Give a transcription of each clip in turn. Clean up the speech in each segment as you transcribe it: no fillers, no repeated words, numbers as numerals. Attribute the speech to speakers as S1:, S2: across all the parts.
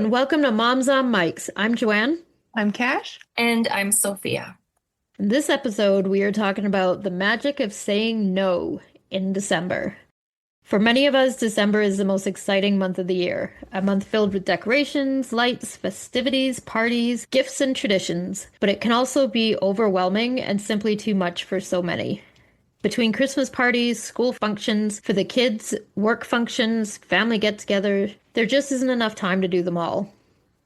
S1: and welcome to Moms on Mics. I'm Joanne.
S2: I'm Cash.
S3: And I'm Sophia.
S1: In this episode, we are talking about the magic of saying no in December. For many of us, December is the most exciting month of the year, a month filled with decorations, lights, festivities, parties, gifts, and traditions. But it can also be overwhelming and simply too much for so many. Between Christmas parties, school functions for the kids, work functions, family get-togethers, there just isn't enough time to do them all.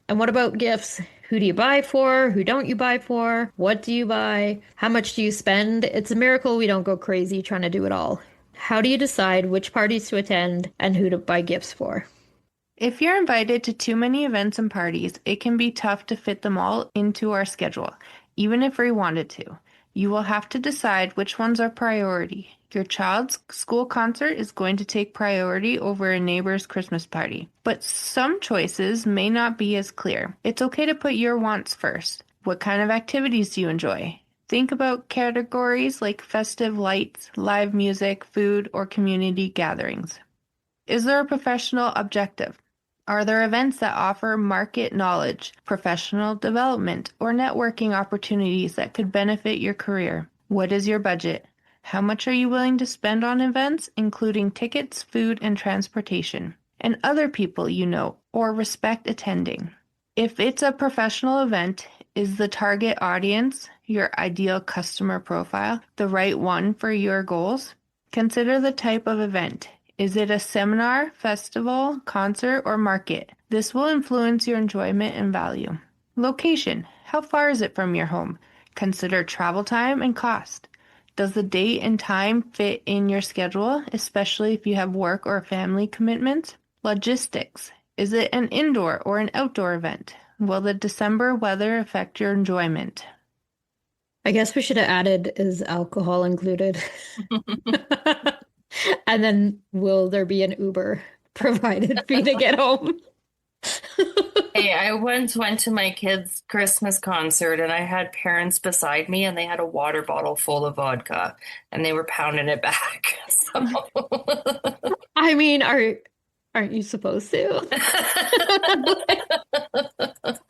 S1: And what about gifts? Who do you buy for? Who don't you buy for? What do you buy? How much do you spend? It's a miracle we don't go crazy trying to do it all. How do you decide which parties to attend and who to buy gifts for?
S2: If you're invited to too many events and parties, it can be tough to fit them all into our schedule, even if we wanted to. You will have to decide which ones are priority. Your child's school concert is going to take priority over a neighbor's Christmas party. But some choices may not be as clear. It's okay to put your wants first. What kind of activities do you enjoy? Think about categories like festive lights, live music, food, or community gatherings. Is there a professional objective? Are there events that offer market knowledge, professional development, or networking opportunities that could benefit your career? What is your budget? How much are you willing to spend on events, including tickets, food, and transportation? And other people you know or respect attending. If it's a professional event, is the target audience, your ideal customer profile, the right one for your goals? Consider the type of event. Is it a seminar, festival, concert, or market? This will influence your enjoyment and value. Location. How far is it from your home? Consider travel time and cost. Does the date and time fit in your schedule, especially if you have work or family commitments? Logistics. Is it an indoor or an outdoor event? Will the December weather affect your enjoyment?
S1: I guess we should have added, is alcohol included? And then will there be an Uber provided for you to get home?
S3: Hey, I once went to my kids' Christmas concert and I had parents beside me and they had a water bottle full of vodka and they were pounding it back. So
S1: I mean, aren't you supposed to?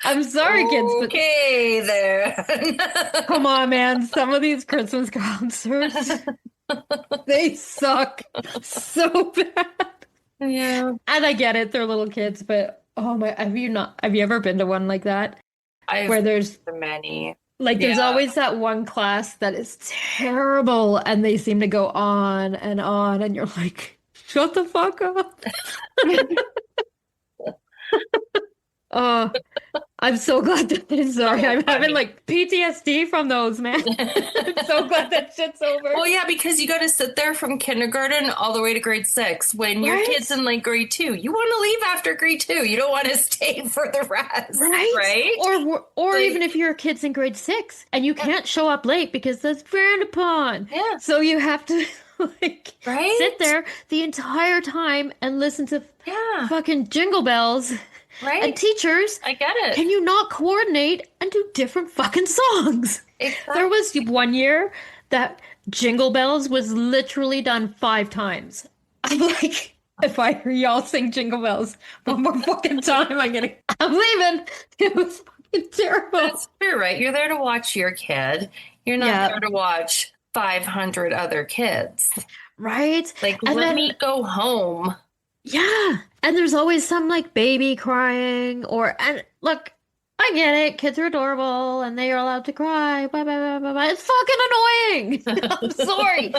S1: I'm sorry, kids, but
S3: okay there.
S1: come on, man. Some of these Christmas concerts, they suck so bad.
S3: Yeah.
S1: And I get it, they're little kids, but oh my, have you ever been to one like that? Where there's
S3: many.
S1: there's always that one class that is terrible and they seem to go on and you're like, shut the fuck up. Oh, I'm so glad that sorry. I'm having like PTSD from those, man. I'm so glad that shit's over.
S3: Well, yeah, because you got to sit there from kindergarten all the way to grade 6 when your kid's in like grade 2. You want to leave after grade 2. You don't want to stay for the rest, right?
S1: Or even if your kid's in grade 6 and you can't show up late because that's frowned upon.
S3: Yeah.
S1: So you have to sit there the entire time and listen to fucking Jingle Bells.
S3: Right.
S1: And teachers,
S3: I get it.
S1: Can you not coordinate and do different fucking songs?
S3: Exactly.
S1: There was one year that Jingle Bells was literally done 5 times. I'm like, if I hear y'all sing Jingle Bells one more fucking time, I'm leaving. It was fucking terrible.
S3: That's true, right? You're there to watch your kid. You're not there to watch 500 other kids.
S1: Right?
S3: Like, let me go home.
S1: Yeah. And there's always some like baby crying and look, I get it. Kids are adorable and they are allowed to cry. Blah, blah, blah, blah, blah. It's fucking annoying. I'm sorry.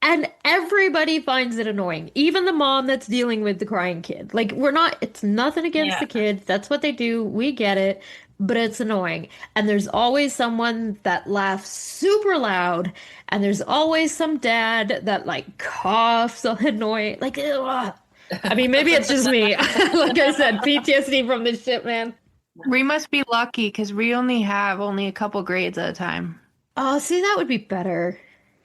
S1: And everybody finds it annoying. Even the mom that's dealing with the crying kid. Like it's nothing against the kids. That's what they do. We get it. But it's annoying. And there's always someone that laughs super loud. And there's always some dad that like coughs annoying. Like, ugh. I mean, maybe it's just me. Like I said, PTSD from this shit, man.
S2: We must be lucky because we only have a couple grades at a time.
S1: Oh, see, that would be better.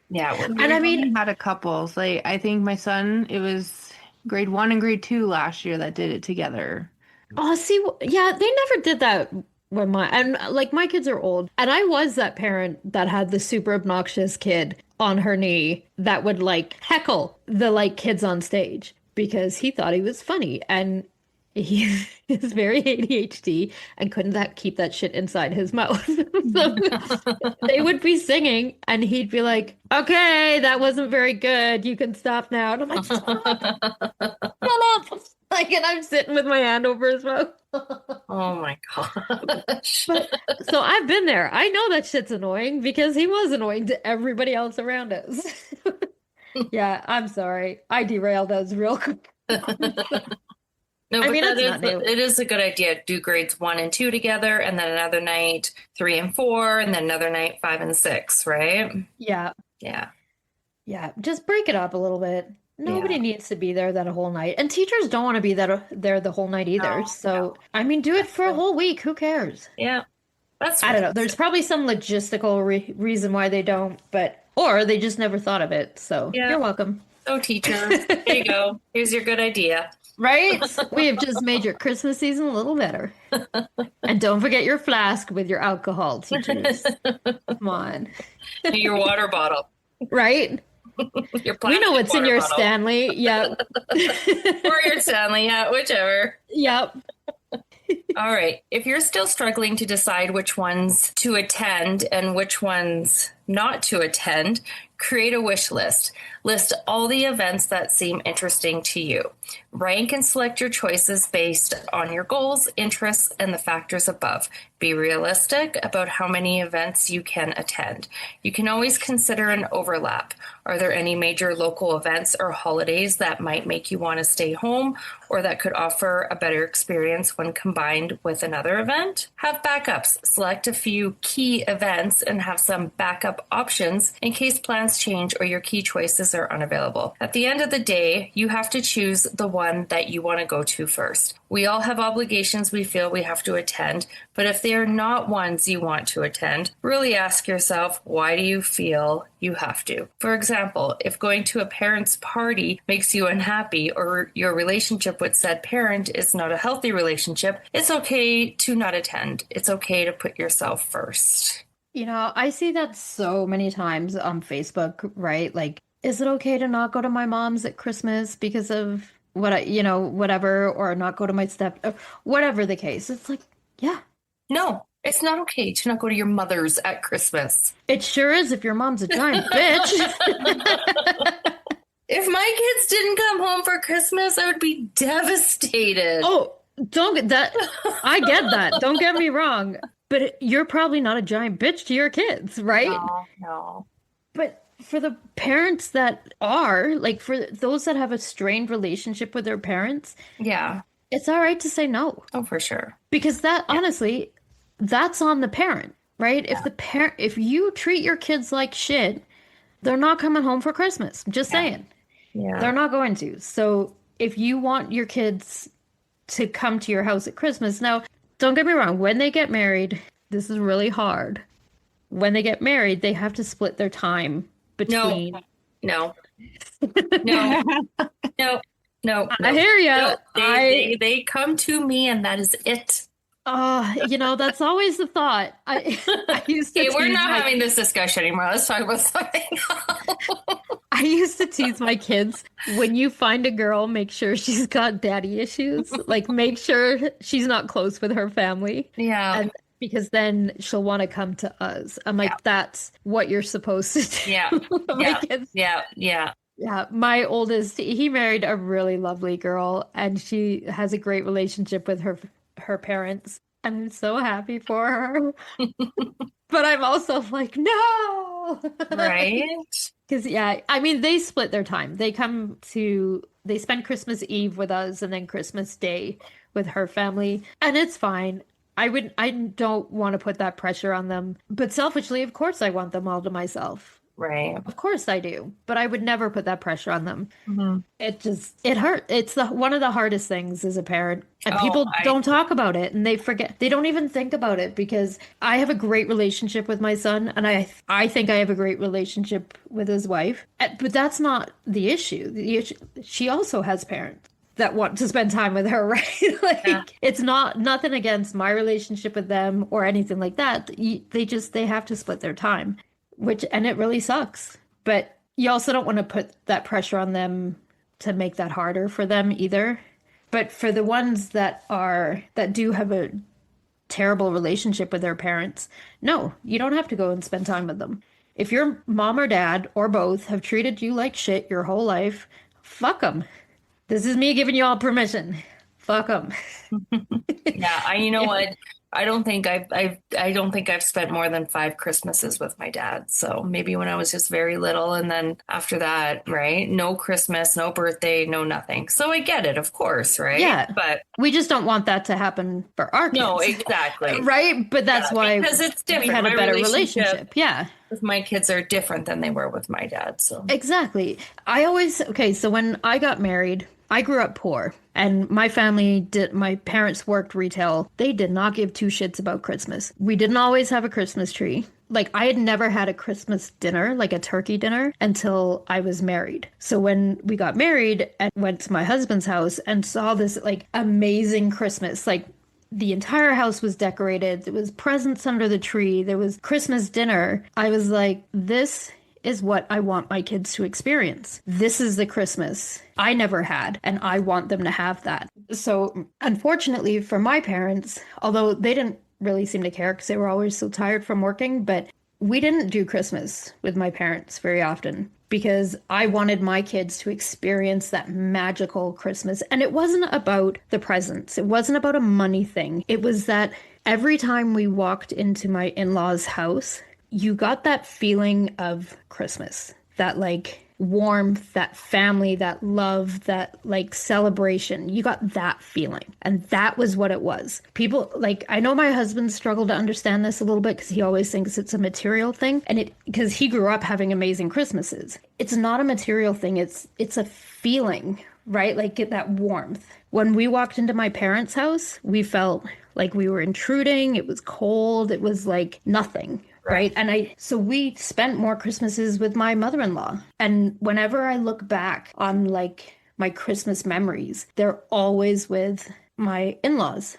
S3: Yeah.
S1: And I mean,
S2: had a couple. Like, I think my son, it was grade 1 and grade 2 last year that did it together.
S1: Oh, see, yeah, they never did that when my kids are old. And I was that parent that had the super obnoxious kid on her knee that would like heckle the like kids on stage because he thought he was funny. And He is very ADHD and couldn't keep that shit inside his mouth. So they would be singing and he'd be like, okay, that wasn't very good. You can stop now. And I'm like, shut up. Like, and I'm sitting with my hand over his mouth.
S3: Oh my gosh.
S1: But so I've been there. I know that shit's annoying because he was annoying to everybody else around us. Yeah, I'm sorry. I derailed us real quick.
S3: No,
S1: I
S3: but
S1: mean,
S3: that
S1: it's not new.
S3: it is a good idea. Do grades 1 and 2 together, and then another night 3 and 4, and then another night 5 and 6, right?
S1: Yeah,
S3: Yeah.
S1: yeah. Just break it up a little bit. Nobody
S3: Yeah.
S1: needs to be there that whole night. And teachers don't want to be there the whole night either.
S3: No,
S1: So,
S3: no.
S1: I mean, do it for a whole week. Who cares?
S3: Yeah. That's
S1: I don't know. There's probably some logistical reason why they don't, or they just never thought of it. So,
S3: Yeah.
S1: you're welcome.
S3: So, teacher, there you go. Here's your good idea.
S1: Right? We have just made your Christmas season a little better. And don't forget your flask with your alcohol, teachers. Come on.
S3: Your water bottle.
S1: Right?
S3: Your
S1: We know
S3: plastic
S1: what's in
S3: water
S1: your
S3: bottle.
S1: Stanley. Yep.
S3: Or your Stanley, yeah, whichever.
S1: Yep.
S3: All right. If you're still struggling to decide which ones to attend and which ones not to attend, create a wish list. List all the events that seem interesting to you. Rank and select your choices based on your goals, interests, and the factors above. Be realistic about how many events you can attend. You can always consider an overlap. Are there any major local events or holidays that might make you want to stay home or that could offer a better experience when combined with another event? Have backups. Select a few key events and have some backup options in case plans change or your key choices are unavailable. At the end of the day, you have to choose the one that you want to go to first. We all have obligations we feel we have to attend, but if they are not ones you want to attend, really ask yourself, why do you feel you have to? For example, if going to a parent's party makes you unhappy or your relationship with said parent is not a healthy relationship, it's okay to not attend. It's okay to put yourself first.
S1: You know, I see that so many times on Facebook, right? Like, is it okay to not go to my mom's at Christmas because of whatever, or not go to my whatever the case. It's like, yeah,
S3: No, it's not okay to not go to your mother's at Christmas.
S1: it sure is if your mom's a giant bitch.
S3: If my kids didn't come home for Christmas, I would be devastated.
S1: Oh, don't get that. I get that. Don't get me wrong. But you're probably not a giant bitch to your kids, right?
S3: No.
S1: But for the parents that are, like for those that have a strained relationship with their parents,
S3: Yeah.
S1: it's all right to say no.
S3: Oh, for sure.
S1: Because that honestly, that's on the parent, right? If you treat your kids like shit, they're not coming home for Christmas. I'm just saying.
S3: Yeah.
S1: They're not going to. So if you want your kids to come to your house at Christmas, now don't get me wrong, when they get married, this is really hard. When they get married, they have to split their time between.
S3: No. No. No.
S1: I hear you.
S3: No. They come to me and that is it.
S1: That's always the thought. I used to
S3: Okay, we're
S1: tease
S3: not
S1: my-
S3: having this discussion anymore. Let's talk about something else.
S1: I used to tease my kids, when you find a girl, make sure she's got daddy issues. Like, make sure she's not close with her family.
S3: Yeah.
S1: And because then she'll want to come to us. I'm like, that's what you're supposed to do.
S3: Yeah.
S1: My
S3: Yeah.
S1: kids.
S3: Yeah.
S1: Yeah, my oldest, he married a really lovely girl, and she has a great relationship with her parents. I'm so happy for her. But I'm also like, no.
S3: Right?
S1: Because, yeah, I mean, they split their time. They spend Christmas Eve with us and then Christmas Day with her family. And it's fine. I don't want to put that pressure on them. But selfishly, of course, I want them all to myself.
S3: Right.
S1: Of course I do. But I would never put that pressure on them.
S3: Mm-hmm.
S1: It hurt. It's one of the hardest things as a parent. And people don't talk about it, and they forget. They don't even think about it, because I have a great relationship with my son, and I think I have a great relationship with his wife. But that's not the issue. The issue, she also has parents that want to spend time with her, right? It's nothing against my relationship with them or anything like that. They have to split their time, and it really sucks. But you also don't want to put that pressure on them to make that harder for them either. But for the ones that do have a terrible relationship with their parents, no, you don't have to go and spend time with them. If your mom or dad or both have treated you like shit your whole life, fuck them. This is me giving you all permission. Fuck them.
S3: Yeah, you know what? I don't think I've spent more than 5 Christmases with my dad. So maybe when I was just very little, and then after that, right? No Christmas, no birthday, no nothing. So I get it, of course, right?
S1: Yeah.
S3: But
S1: we just don't want that to happen for our kids.
S3: no, exactly.
S1: Right? But that's why
S3: because it's different.
S1: We had a better relationship. Yeah.
S3: With my kids are different than they were with my dad. So
S1: exactly. So when I got married, I grew up poor, and my parents worked retail. They did not give two shits about Christmas. We didn't always have a Christmas tree. Like, I had never had a Christmas dinner, like a turkey dinner, until I was married. So when we got married and went to my husband's house and saw this like amazing Christmas, like the entire house was decorated. There was presents under the tree. There was Christmas dinner. I was like, this is what I want my kids to experience. This is the Christmas I never had, and I want them to have that. So unfortunately for my parents, although they didn't really seem to care because they were always so tired from working, but we didn't do Christmas with my parents very often because I wanted my kids to experience that magical Christmas. And it wasn't about the presents. It wasn't about a money thing. It was that every time we walked into my in-laws' house, you got that feeling of Christmas, that like warmth, that family, that love, that like celebration. You got that feeling. And that was what it was. People like, I know my husband struggled to understand this a little bit because he always thinks it's a material thing. And because he grew up having amazing Christmases. It's not a material thing. It's a feeling, right? Like get that warmth. When we walked into my parents' house, we felt like we were intruding. It was cold. It was like nothing. Right. And so we spent more Christmases with my mother-in-law. And whenever I look back on like my Christmas memories, they're always with my in-laws,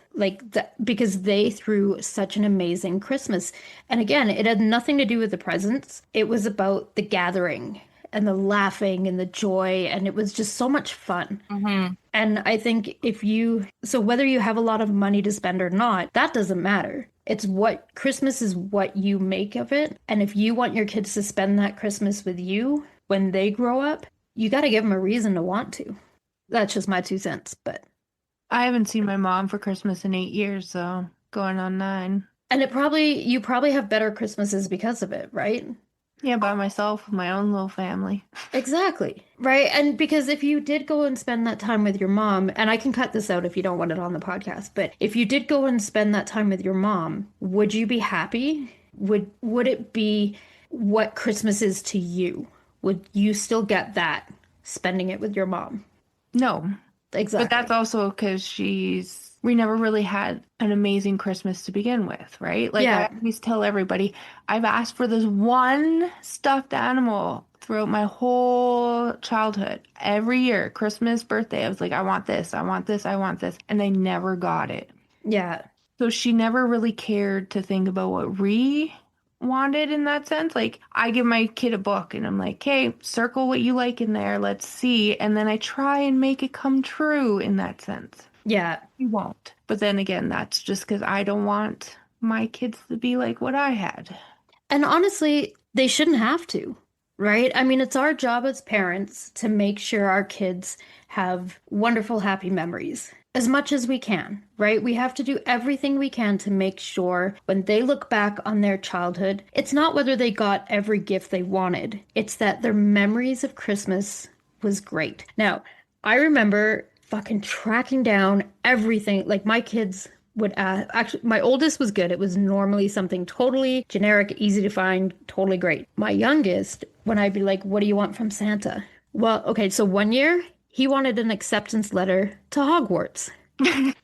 S1: because they threw such an amazing Christmas. And again, it had nothing to do with the presents. It was about the gathering and the laughing and the joy. And it was just so much fun. Mm-hmm. And I think whether you have a lot of money to spend or not, that doesn't matter. It's Christmas is what you make of it. And if you want your kids to spend that Christmas with you when they grow up, you got to give them a reason to want to. That's just my 2 cents, but.
S2: I haven't seen my mom for Christmas in 8 years, so going on 9.
S1: And you probably have better Christmases because of it, right?
S2: Yeah, by myself, with my own little family.
S1: Exactly. Right. And because if you did go and spend that time with your mom, and I can cut this out if you don't want it on the podcast, but if you did go and spend that time with your mom, would you be happy? Would it be what Christmas is to you? Would you still get that spending it with your mom?
S2: No.
S1: Exactly.
S2: But that's also because we never really had an amazing Christmas to begin with, right? Like, yeah. I always tell everybody, I've asked for this one stuffed animal throughout my whole childhood. Every year, Christmas, birthday, I was like, I want this, I want this, I want this. And I never got it.
S1: Yeah.
S2: So she never really cared to think about what we wanted in that sense. Like, I give my kid a book and I'm like, hey, circle what you like in there. Let's see. And then I try and make it come true in that sense.
S1: Yeah.
S2: You won't. But then again, that's just because I don't want my kids to be like what I had.
S1: And honestly, they shouldn't have to, right? I mean, it's our job as parents to make sure our kids have wonderful, happy memories as much as we can, right? We have to do everything we can to make sure when they look back on their childhood, it's not whether they got every gift they wanted. It's that their memories of Christmas was great. Now, I remember fucking tracking down everything. Like, my kids would actually, my oldest was good. It was normally something totally generic, easy to find, totally great. My youngest, when I'd be like, what do you want from Santa? Well, okay, so one year he wanted an acceptance letter to Hogwarts. I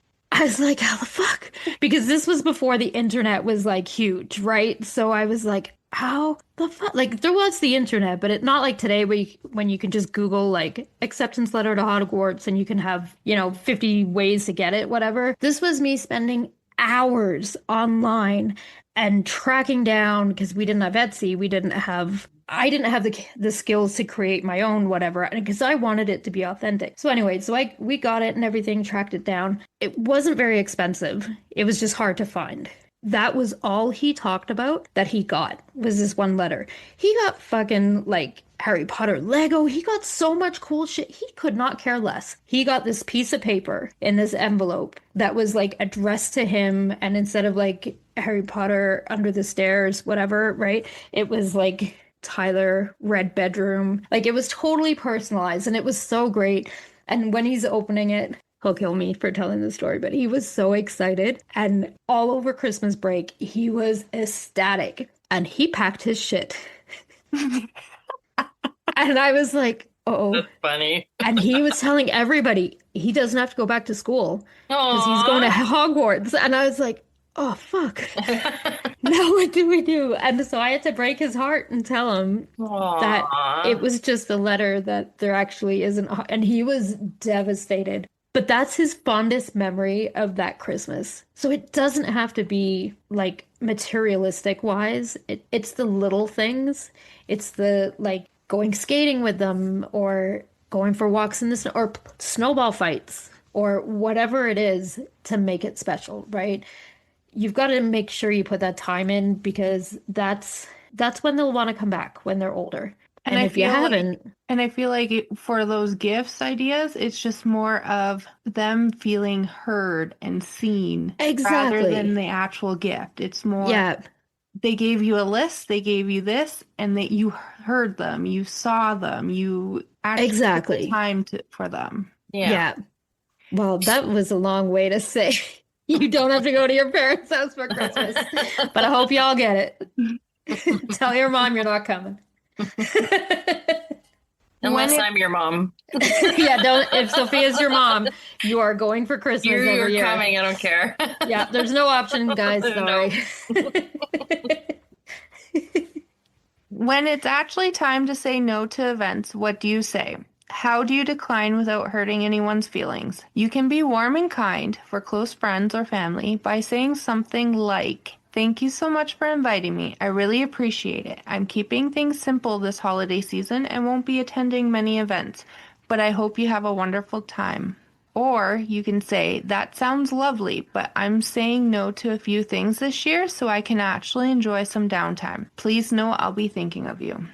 S1: was like, how the fuck? Because this was before the internet was like huge, right? So I was like, how the fuck? Like, there was the internet, but not like today when you can just Google like acceptance letter to Hogwarts and you can have, 50 ways to get it, whatever. This was me spending hours online and tracking down, because we didn't have Etsy, we didn't have I didn't have the skills to create my own whatever because I wanted it to be authentic. So anyway, we got it and everything, tracked it down. It wasn't very expensive. It was just hard to find. That was all he talked about that he got was this one letter. He got fucking like Harry Potter Lego. He got so much cool shit. He could not care less. He got this piece of paper in this envelope that was like addressed to him. And instead of like Harry Potter under the stairs, whatever, right? It was like Tyler, red bedroom. Like it was totally personalized and it was so great. And when he's opening it, he'll kill me for telling the story, but he was so excited. And all over Christmas break, he was ecstatic and he packed his shit. And I was like, oh.
S3: That's funny.
S1: And he was telling everybody he doesn't have to go back to school because he's
S3: Aw.
S1: going to Hogwarts. And I was like, oh, fuck. Now what do we do? And so I had to break his heart and tell him that it was just a letter that there actually isn't. And he was devastated. But that's his fondest memory of that Christmas. So it doesn't have to be like materialistic wise. It's the little things. It's the like going skating with them or going for walks in the snow or snowball fights or whatever it is to make it special, right? You've got to make sure you put that time in because that's when they'll want to come back when they're older. And if you haven't,
S2: and I feel like for those gifts ideas, it's just more of them feeling heard and seen rather
S1: exactly.
S2: than the actual gift. It's more,
S1: Yeah,
S2: they gave you a list, they gave you this, and that you heard them, you saw them, you actually took the
S1: exactly.
S2: time for them.
S1: Yeah. Well, that was a long way to say you don't have to go to your parents' house for Christmas. But I hope y'all get it. Tell your mom you're not coming.
S3: Unless I'm your mom.
S1: Yeah, don't. If Sophia's your mom, you are going for Christmas
S3: You're
S1: every year.
S3: coming, I don't care.
S1: Yeah, there's no option, guys.
S3: No.
S1: Sorry.
S2: When it's actually time to say no to events, what do you say? How do you decline without hurting anyone's feelings? You can be warm and kind for close friends or family by saying something like, "Thank you so much for inviting me. I really appreciate it. I'm keeping things simple this holiday season and won't be attending many events, but I hope you have a wonderful time." Or you can say, "That sounds lovely, but I'm saying no to a few things this year so I can actually enjoy some downtime. Please know I'll be thinking of you."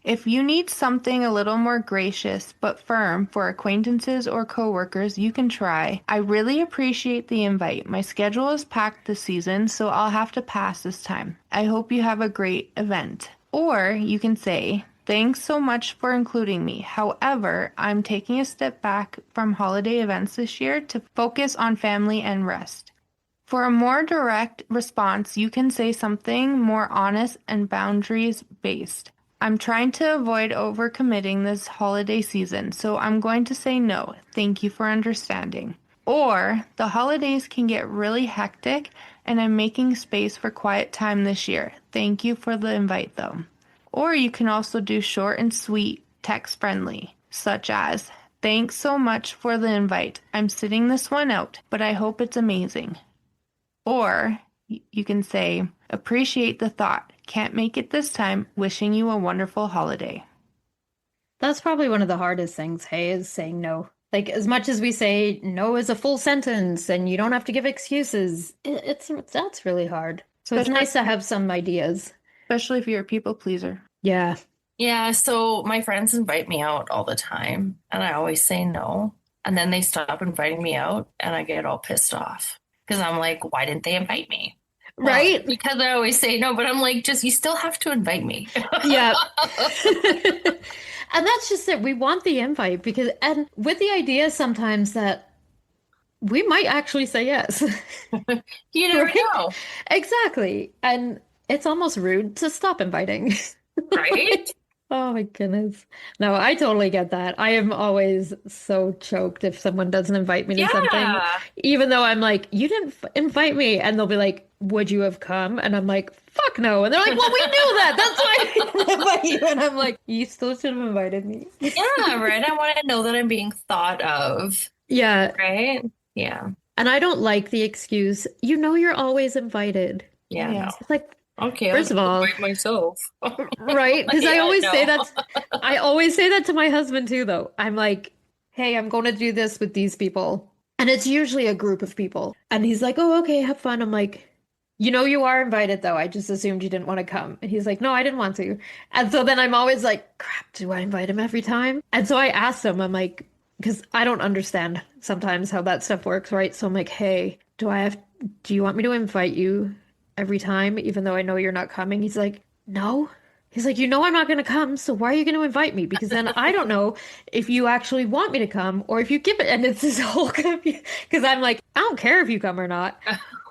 S2: If you need something a little more gracious but firm for acquaintances or coworkers, you can try, "I really appreciate the invite. My schedule is packed this season, so I'll have to pass this time. I hope you have a great event." Or you can say, "Thanks so much for including me. However, I'm taking a step back from holiday events this year to focus on family and rest." For a more direct response, you can say something more honest and boundaries based. "I'm trying to avoid overcommitting this holiday season, so I'm going to say no. Thank you for understanding." Or, "The holidays can get really hectic, and I'm making space for quiet time this year. Thank you for the invite, though." Or you can also do short and sweet, text-friendly, such as, "Thanks so much for the invite. I'm sitting this one out, but I hope it's amazing." Or you can say, "Appreciate the thought. Can't make it this time. Wishing you a wonderful holiday."
S1: That's probably one of the hardest things, hey, is saying no. Like, as much as we say no is a full sentence and you don't have to give excuses, that's really hard. So it's nice to have some ideas.
S2: Especially if you're a people pleaser.
S1: Yeah.
S3: Yeah, so my friends invite me out all the time, and I always say no. And then they stop inviting me out, and I get all pissed off because I'm like, why didn't they invite me?
S1: Right?
S3: Well, because I always say no, but I'm like, just you still have to invite me.
S1: Yeah. And that's just it. We want the invite and with the idea sometimes that we might actually say yes.
S3: You never
S1: Right?
S3: know,
S1: Exactly. And it's almost rude to stop inviting.
S3: right?
S1: Oh my goodness. No, I totally get that. I am always so choked if someone doesn't invite me to something,
S3: Yeah.
S1: even though I'm like, you didn't invite me. And they'll be like, would you have come? And I'm like, fuck no. And they're like, well, we knew that. That's why I didn't invite you. And I'm like, you still should have invited me.
S3: Yeah, right. I want to know that I'm being thought of,
S1: Yeah.
S3: right? Yeah.
S1: And I don't like the excuse, you know, you're always invited.
S3: Yeah.
S2: Yeah.
S3: No.
S1: It's like,
S3: Okay,
S1: First of all,
S3: invite myself.
S1: right? Because
S3: Yeah,
S1: I always say that to my husband too, though. I'm like, hey, I'm going to do this with these people. And it's usually a group of people. And he's like, oh, okay, have fun. I'm like, you are invited though. I just assumed you didn't want to come. And he's like, no, I didn't want to. And so then I'm always like, crap, do I invite him every time? And so I asked him, I'm like, because I don't understand sometimes how that stuff works, right? So I'm like, hey, do you want me to invite you every time, even though I know you're not coming? He's like, no. He's like, I'm not going to come, so why are you going to invite me? Because then I don't know if you actually want me to come or if you give it. And it's this whole confusion. Because I'm like, I don't care if you come or not,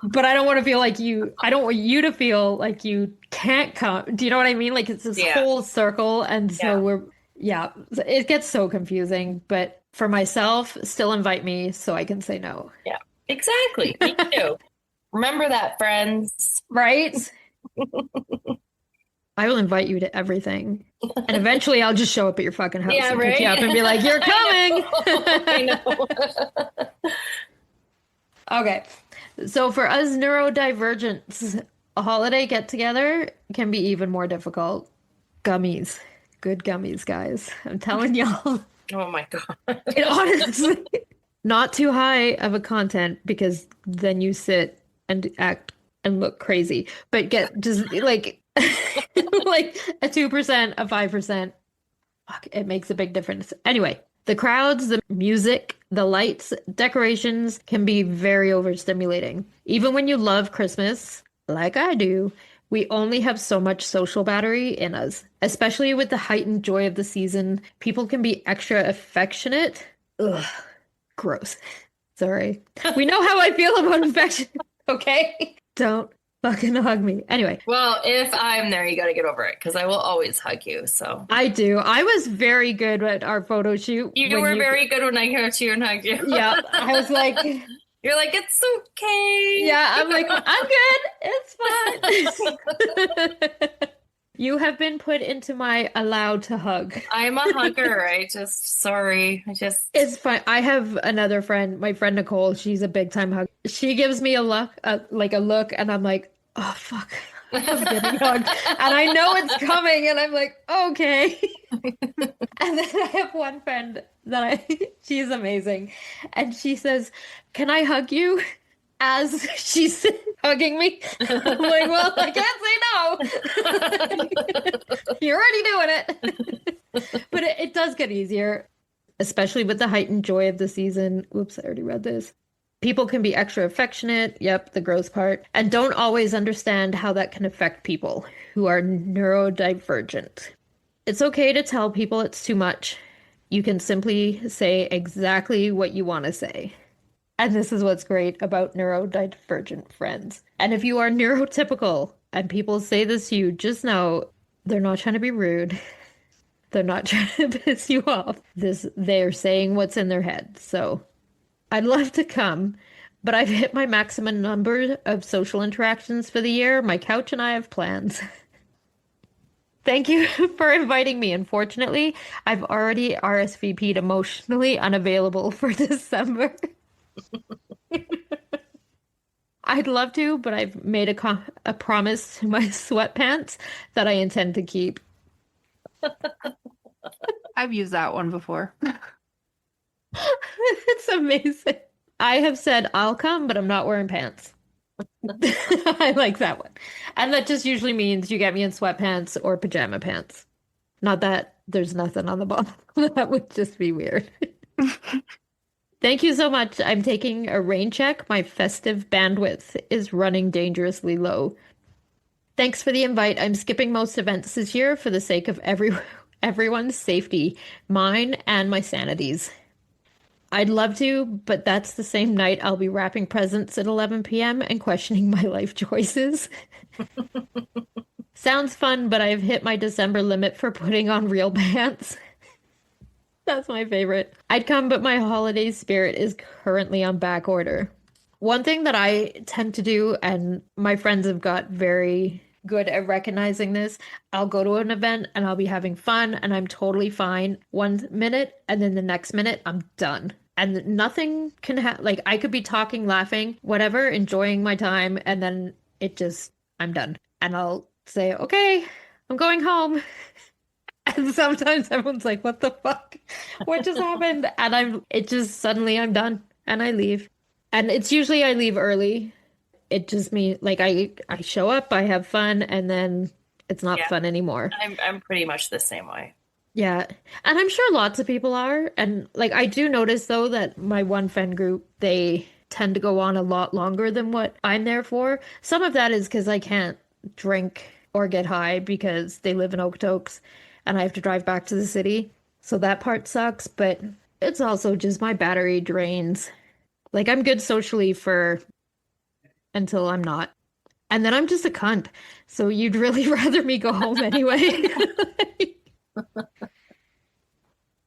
S1: but I don't want to feel like I don't want you to feel like you can't come. Do you know what I mean? Like it's this whole circle. And so it gets so confusing. But for myself, still invite me so I can say no.
S3: Yeah, exactly. Me too. Remember that, friends.
S1: Right? I will invite you to everything. And eventually I'll just show up at your fucking house and pick you up and be like, you're coming.
S3: I know.
S1: Okay. So for us neurodivergents, a holiday get together can be even more difficult. Gummies. Good gummies, guys. I'm telling y'all.
S3: Oh my God.
S1: It honestly, not too high of a content because then you sit and act and look crazy, but get just like like a 2%, a 5%. Fuck, it makes a big difference. Anyway, the crowds, the music, the lights, decorations can be very overstimulating. Even when you love Christmas, like I do, we only have so much social battery in us. Especially with the heightened joy of the season, people can be extra affectionate. Ugh, gross. Sorry. We know how I feel about affection, okay? Don't fucking hug me. Anyway.
S3: Well, if I'm there, you got to get over it because I will always hug you. So
S1: I do. I was very good at our photo shoot.
S3: You were very good when I came to you and hugged you.
S1: Yeah. I was like,
S3: you're like, it's okay.
S1: Yeah. I'm like, I'm good. It's fine. You have been put into my allowed to hug.
S3: I'm a hugger.
S1: It's fine. I have another friend, my friend Nicole. She's a big time hugger. She gives me a look, and I'm like, oh fuck, I'm getting hugged, and I know it's coming, and I'm like, okay. And then I have one friend she's amazing, and she says, "Can I hug you?" As she's hugging me. I'm like, well, I can't say no. You're already doing it. But it does get easier, especially with the heightened joy of the season. Oops, I already read this. People can be extra affectionate. Yep, the gross part. And don't always understand how that can affect people who are neurodivergent. It's okay to tell people it's too much. You can simply say exactly what you want to say. And this is what's great about neurodivergent friends. And if you are neurotypical and people say this to you, just know they're not trying to be rude. They're not trying to piss you off. They're saying what's in their head. So I'd love to come, but I've hit my maximum number of social interactions for the year. My couch and I have plans. Thank you for inviting me. Unfortunately, I've already RSVP'd emotionally unavailable for December. I'd love to, but I've made a promise to my sweatpants that I intend to keep.
S2: I've used that one before.
S1: It's amazing. I have said I'll come, but I'm not wearing pants. I like that one. And that just usually means you get me in sweatpants or pajama pants. Not that there's nothing on the bottom. That would just be weird. Thank you so much. I'm taking a rain check. My festive bandwidth is running dangerously low. Thanks for the invite. I'm skipping most events this year for the sake of everyone's safety, mine and my sanities. I'd love to, but that's the same night I'll be wrapping presents at 11 p.m. and questioning my life choices. Sounds fun, but I've hit my December limit for putting on real pants. That's my favorite. I'd come, but my holiday spirit is currently on back order. One thing that I tend to do, and my friends have got very good at recognizing this, I'll go to an event and I'll be having fun and I'm totally fine 1 minute, and then the next minute I'm done. And nothing can I could be talking, laughing, whatever, enjoying my time, and then I'm done. and I'll say, okay, I'm going home. And sometimes everyone's like, what the fuck? What just happened? And it just suddenly I'm done and I leave. And it's usually I leave early. It just means like I show up, I have fun, and then it's not
S3: Yeah.
S1: fun anymore.
S3: I'm pretty much the same way.
S1: Yeah. And I'm sure lots of people are. And like I do notice though that my one friend group, they tend to go on a lot longer than what I'm there for. Some of that is because I can't drink or get high because they live in Okotoks and I have to drive back to the city. So that part sucks, but it's also just my battery drains. Like I'm good socially for until I'm not. And then I'm just a cunt. So you'd really rather me go home anyway.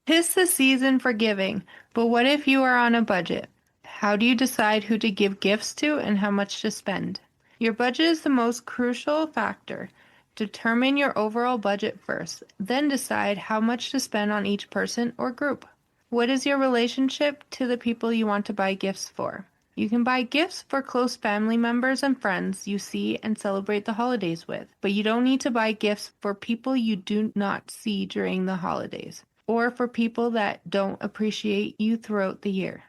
S2: 'Tis the season for giving, but what if you are on a budget? How do you decide who to give gifts to and how much to spend? Your budget is the most crucial factor. Determine your overall budget first, then decide how much to spend on each person or group. What is your relationship to the people you want to buy gifts for? You can buy gifts for close family members and friends you see and celebrate the holidays with, but you don't need to buy gifts for people you do not see during the holidays, or for people that don't appreciate you throughout the year.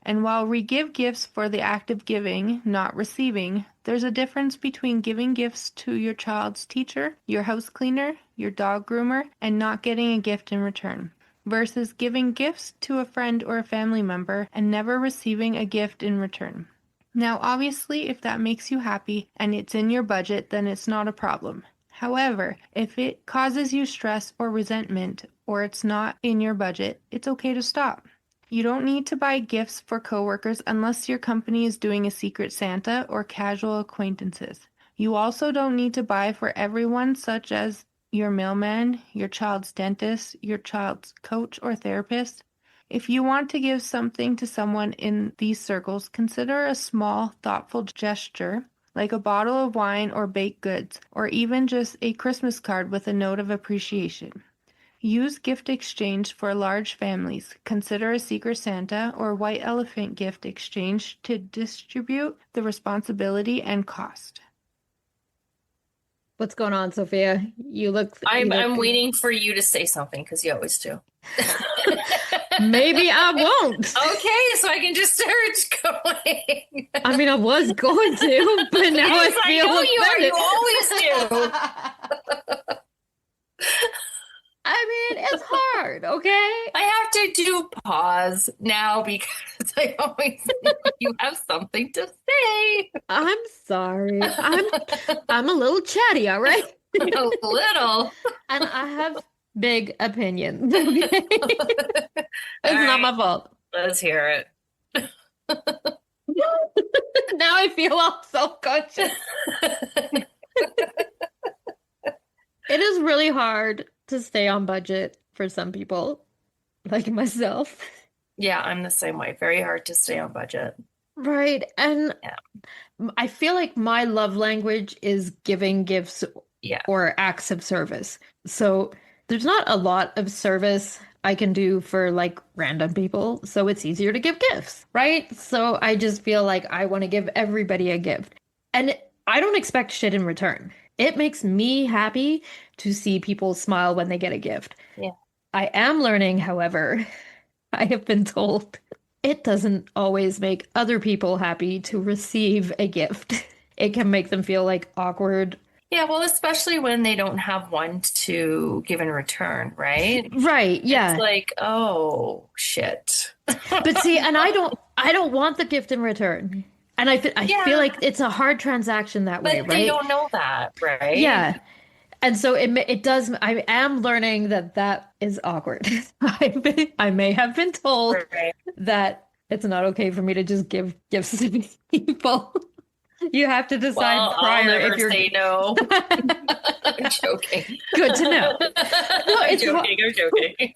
S2: And while we give gifts for the act of giving, not receiving, there's a difference between giving gifts to your child's teacher, your house cleaner, your dog groomer, and not getting a gift in return, versus giving gifts to a friend or a family member and never receiving a gift in return. Now, obviously, if that makes you happy and it's in your budget, then it's not a problem. However, if it causes you stress or resentment, or it's not in your budget, it's okay to stop. You don't need to buy gifts for coworkers unless your company is doing a Secret Santa or casual acquaintances. You also don't need to buy for everyone, such as your mailman, your child's dentist, your child's coach or therapist. If you want to give something to someone in these circles, consider a small, thoughtful gesture, like a bottle of wine or baked goods, or even just a Christmas card with a note of appreciation. Use gift exchange for large families. Consider a Secret Santa or White Elephant gift exchange to distribute the responsibility and cost.
S1: What's going on, Sophia? You look.
S3: I'm waiting for you to say something because you always do.
S1: Maybe I won't.
S3: Okay, so I can just start going.
S1: I mean, I was going to, but now
S3: Yes,
S1: I feel
S3: I know you are.
S1: offended.
S3: You always do.
S1: I mean, it's hard, okay?
S3: I have to do pause now because I always know you have something to say.
S1: I'm sorry. I'm a little chatty, all right?
S3: A little.
S1: And I have big opinions. Okay? It's not my fault.
S3: Let's hear it.
S1: Now I feel all self-conscious. It is really hard to stay on budget for some people, like myself.
S3: Yeah, I'm the same way. Very hard to stay on budget.
S1: Right. And
S3: Yeah.
S1: I feel like my love language is giving gifts
S3: Yeah.
S1: or acts of service. So there's not a lot of service I can do for like random people. So it's easier to give gifts, right? So I just feel like I want to give everybody a gift. And I don't expect shit in return. It makes me happy to see people smile when they get a gift.
S3: Yeah.
S1: I am learning, however, I have been told it doesn't always make other people happy to receive a gift. It can make them feel like awkward.
S3: Yeah, well, especially when they don't have one to give in return, right?
S1: Right, yeah.
S3: It's like, oh, shit.
S1: But see, and I don't want the gift in return. And I
S3: Yeah.
S1: feel like it's a hard transaction that way,
S3: But
S1: right?
S3: they don't know that, right?
S1: Yeah. And so it does, I am learning that is awkward. I may have been told
S3: Right.
S1: that it's not okay for me to just give gifts to people. You have to decide
S3: Well, I'll
S1: prior
S3: never
S1: if you're
S3: say no. I'm joking.
S1: Good to know.
S3: I'm
S1: it's
S3: joking. I'm joking.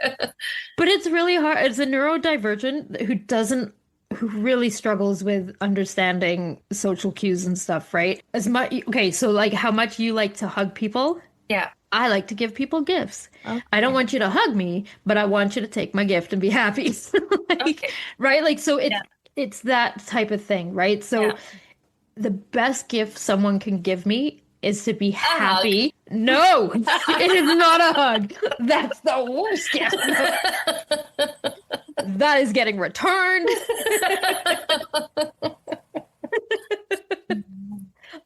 S1: But it's really hard. It's a neurodivergent who really struggles with understanding social cues and stuff, right? Okay, so like how much you like to hug people,
S3: Yeah.
S1: I like to give people gifts.
S3: Okay.
S1: I don't want you to hug me, but I want you to take my gift and be happy. Like,
S3: Okay.
S1: right? Like, so
S3: Yeah.
S1: it's that type of thing, right? So
S3: Yeah.
S1: the best gift someone can give me is to be happy. No, it is not a hug. That's the worst gift. That is getting returned.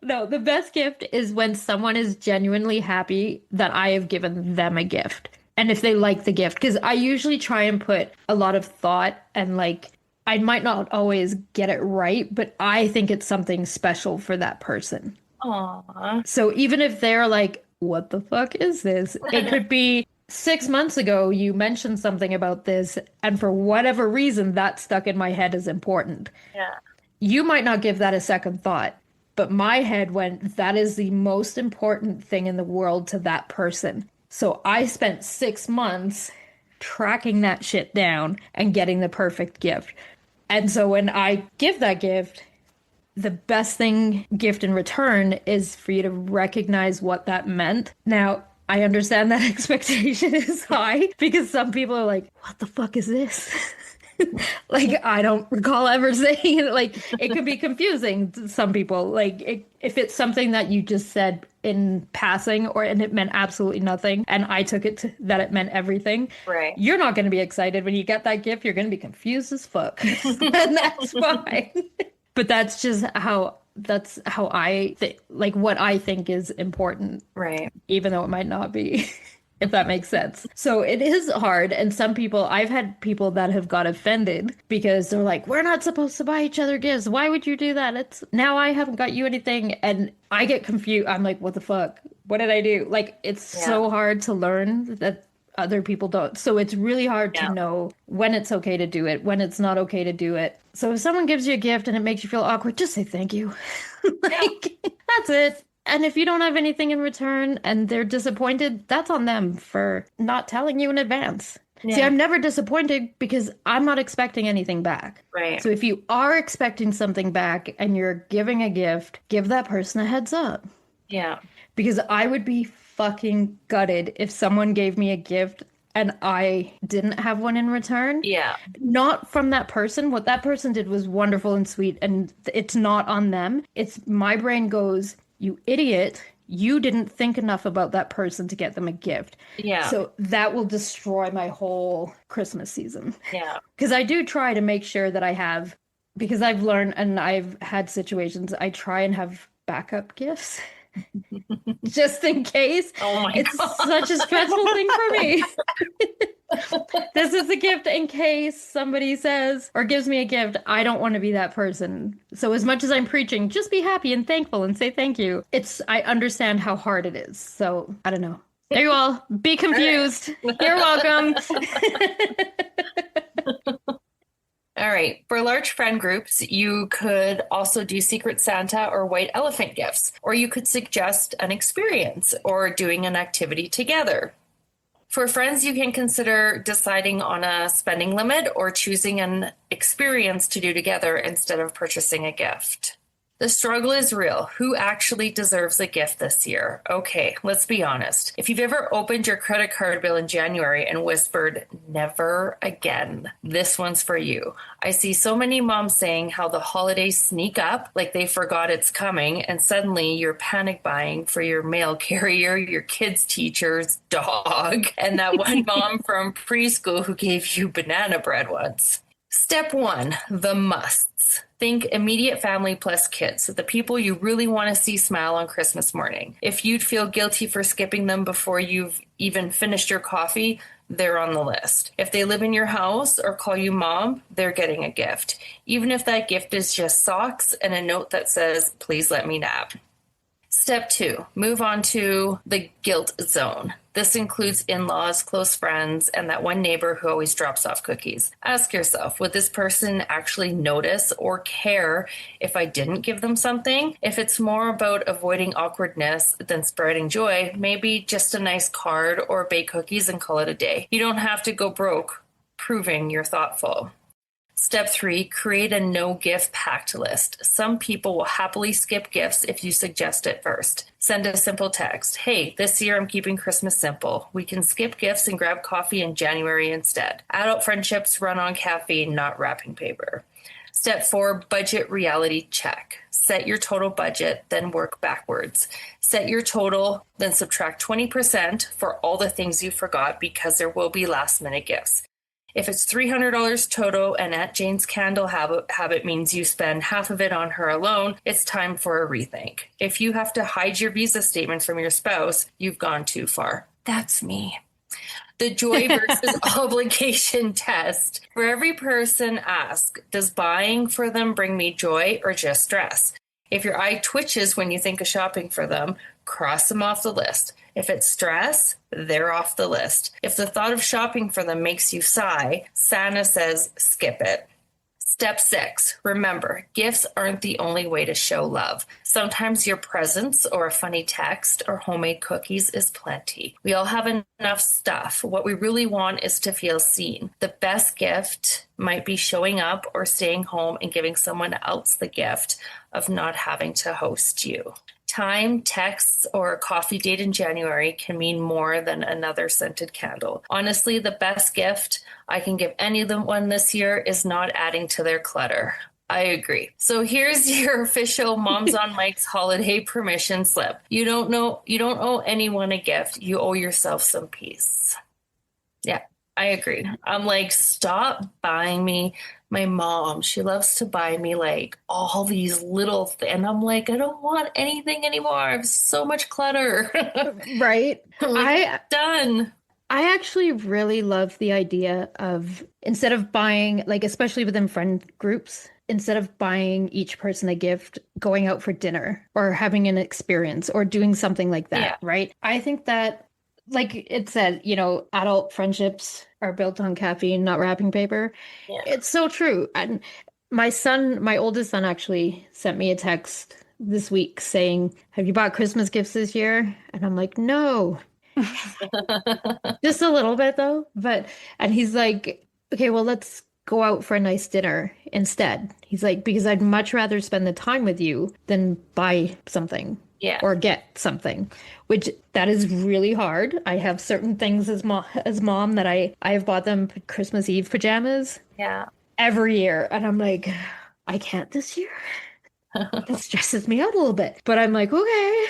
S1: No, the best gift is when someone is genuinely happy that I have given them a gift. And if they like the gift, because I usually try and put a lot of thought and like, I might not always get it right, but I think it's something special for that person.
S3: Aww.
S1: So even if they're like, what the fuck is this? It could be 6 months ago, you mentioned something about this, and for whatever reason, that stuck in my head as important.
S3: Yeah.
S1: You might not give that a second thought, but my head went, that is the most important thing in the world to that person. So I spent 6 months tracking that shit down and getting the perfect gift. And so when I give that gift, the best gift in return is for you to recognize what that meant. Now, I understand that expectation is high because some people are like, what the fuck is this? Like, I don't recall ever saying it. Like, it could be confusing to some people. Like, if it's something that you just said in passing and it meant absolutely nothing, and I took it that it meant everything,
S3: right?
S1: You're not going to be excited when you get that gift. You're going to be confused as fuck. And that's fine. But that's just how I think, like what I think is important.
S3: Right.
S1: Even though it might not be. If that makes sense. So it is hard. And I've had people that have got offended because they're like, we're not supposed to buy each other gifts. Why would you do that? Now I haven't got you anything. And I get confused. I'm like, what the fuck? What did I do? Like, it's so hard to learn that other people don't. So it's really hard to know when it's okay to do it, when it's not okay to do it. So if someone gives you a gift and it makes you feel awkward, just say thank you. That's it. And if you don't have anything in return and they're disappointed, that's on them for not telling you in advance. Yeah. See, I'm never disappointed because I'm not expecting anything back.
S3: Right.
S1: So if you are expecting something back and you're giving a gift, give that person a heads up.
S3: Yeah.
S1: Because I would be fucking gutted if someone gave me a gift and I didn't have one in return.
S3: Yeah.
S1: Not from that person. What that person did was wonderful and sweet, and it's not on them. It's my brain goes, you idiot, you didn't think enough about that person to get them a gift.
S3: Yeah.
S1: So that will destroy my whole Christmas season.
S3: Yeah.
S1: Because I do try to make sure that I have, because I've learned and I've had situations, I try and have backup gifts. Just in case.
S3: Oh my
S1: it's
S3: God.
S1: Such a stressful thing for me. This is a gift in case somebody says or gives me a gift. I don't want to be that person. So as much as I'm preaching, just be happy and thankful and say thank you. I understand how hard it is. So I don't know. There you all. Be confused. You're welcome.
S3: All right. For large friend groups, you could also do Secret Santa or White Elephant gifts, or you could suggest an experience or doing an activity together. For friends, you can consider deciding on a spending limit or choosing an experience to do together instead of purchasing a gift. The struggle is real. Who actually deserves a gift this year? Okay, let's be honest. If you've ever opened your credit card bill in January and whispered, never again, this one's for you. I see so many moms saying how the holidays sneak up like they forgot it's coming, and suddenly you're panic buying for your mail carrier, your kids' teacher's dog, and that one mom from preschool who gave you banana bread once. Step 1, the musts. Think immediate family plus kids, the people you really want to see smile on Christmas morning. If you'd feel guilty for skipping them before you've even finished your coffee, they're on the list. If they live in your house or call you mom, they're getting a gift. Even if that gift is just socks and a note that says, please let me nap. Step 2, move on to the guilt zone. This includes in-laws, close friends, and that one neighbor who always drops off cookies. Ask yourself, would this person actually notice or care if I didn't give them something? If it's more about avoiding awkwardness than spreading joy, maybe just a nice card or bake cookies and call it a day. You don't have to go broke proving you're thoughtful. Step 3, create a no-gift pact list. Some people will happily skip gifts if you suggest it first. Send a simple text. Hey, this year I'm keeping Christmas simple. We can skip gifts and grab coffee in January instead. Adult friendships run on caffeine, not wrapping paper. Step 4, budget reality check. Set your total budget, then work backwards. Set your total, then subtract 20% for all the things you forgot because there will be last minute gifts. If it's $300 total and Aunt Jane's candle habit means you spend half of it on her alone, it's time for a rethink. If you have to hide your Visa statement from your spouse, you've gone too far. That's me. The joy versus obligation test. For every person, ask, does buying for them bring me joy or just stress? If your eye twitches when you think of shopping for them, cross them off the list. If it's stress, they're off the list. If the thought of shopping for them makes you sigh, Santa says skip it. Step 6, remember, gifts aren't the only way to show love. Sometimes your presents or a funny text or homemade cookies is plenty. We all have enough stuff. What we really want is to feel seen. The best gift might be showing up or staying home and giving someone else the gift of not having to host you. Time, texts, or a coffee date in January can mean more than another scented candle. Honestly, the best gift I can give anyone this year is not adding to their clutter. I agree. So here's your official Moms on Mike's holiday permission slip. You don't owe anyone a gift. You owe yourself some peace. Yeah, I agree. I'm like, stop buying me. My mom, she loves to buy me like all these little things. And I'm like, I don't want anything anymore. I have so much clutter.
S1: Right.
S3: Like, done.
S1: I actually really love the idea of, instead of buying, like, especially within friend groups, instead of buying each person a gift, going out for dinner or having an experience or doing something like that, right? I think that, like it said, adult friendships are built on caffeine, not wrapping paper. Yeah. It's so true. And my oldest son actually sent me a text this week saying, have you bought Christmas gifts this year? And I'm like, no. Just a little bit though. And he's like, okay, well, let's go out for a nice dinner instead. He's like, because I'd much rather spend the time with you than buy something. Yeah. Or get something, which that is really hard. I have certain things as mom that I have bought them Christmas Eve pajamas.
S3: Yeah.
S1: Every year. And I'm like, I can't this year. That stresses me out a little bit. But I'm like, okay.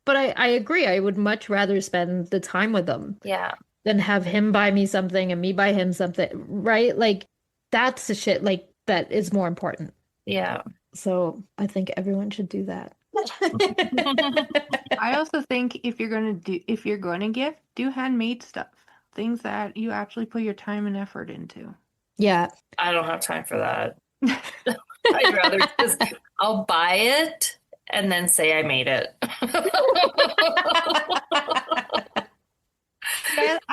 S1: But I agree. I would much rather spend the time with them.
S3: Yeah.
S1: Than have him buy me something and me buy him something. Right? Like, that's the shit like that is more important.
S3: Yeah.
S1: So I think everyone should do that.
S2: I also think if you're going to gift, do handmade stuff, things that you actually put your time and effort into.
S1: Yeah.
S3: I don't have time for that. I'd rather I'll buy it and then say I made it.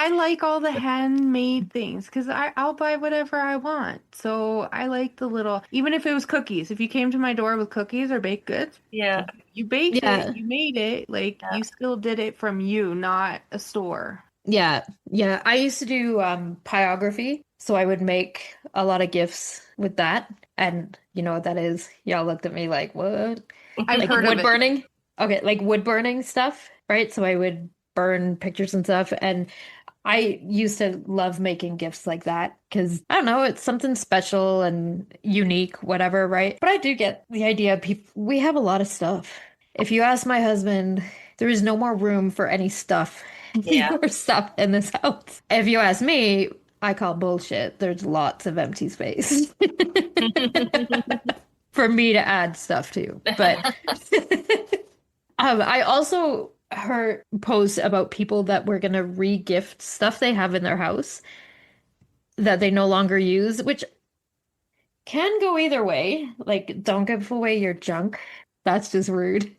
S2: I like all the handmade things because I'll buy whatever I want. So I like the little, even if it was cookies, if you came to my door with cookies or baked goods, you baked it, you made it, like you still did it from you, not a store.
S1: Yeah. I used to do pyrography, so I would make a lot of gifts with that. And you know what that is? Y'all looked at me like, what?
S2: I've heard
S1: wood
S2: of it.
S1: burning. Okay, like wood burning stuff, right? So I would burn pictures and stuff, and I used to love making gifts like that because I don't know, it's something special and unique, whatever, right? But I do get the idea. We have a lot of stuff. If you ask my husband, there is no more room for any stuff, more stuff in this house. If you ask me, I call bullshit. There's lots of empty space for me to add stuff to. But I also heard posts about people that were going to re-gift stuff they have in their house that they no longer use, which can go either way. Like, don't give away your junk. That's just rude.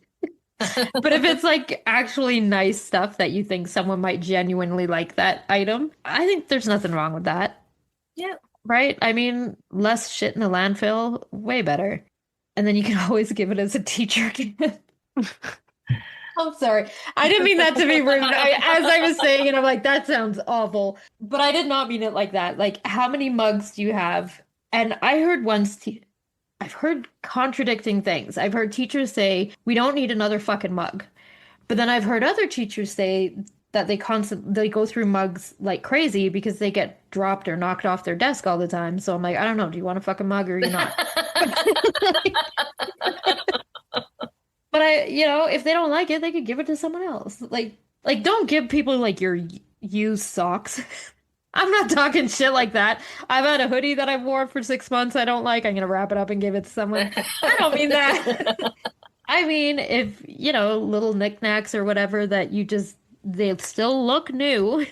S1: But if it's like actually nice stuff that you think someone might genuinely like that item, I think there's nothing wrong with that.
S3: Yeah.
S1: Right? I mean, less shit in the landfill, way better. And then you can always give it as a teacher gift. I'm sorry. I didn't mean that to be rude. As I was saying it, I'm like, that sounds awful. But I did not mean it like that. Like, how many mugs do you have? And I heard once, I've heard contradicting things. I've heard teachers say, we don't need another fucking mug. But then I've heard other teachers say, that they go through mugs like crazy because they get dropped or knocked off their desk all the time. So I'm like, I don't know, do you want a fucking mug or you not? But if they don't like it, they could give it to someone else. Like don't give people like your used socks. I'm not talking shit like that. I've had a hoodie that I've worn for 6 months I don't like. I'm gonna wrap it up and give it to someone. I don't mean that. I mean, if, little knickknacks or whatever that they still look new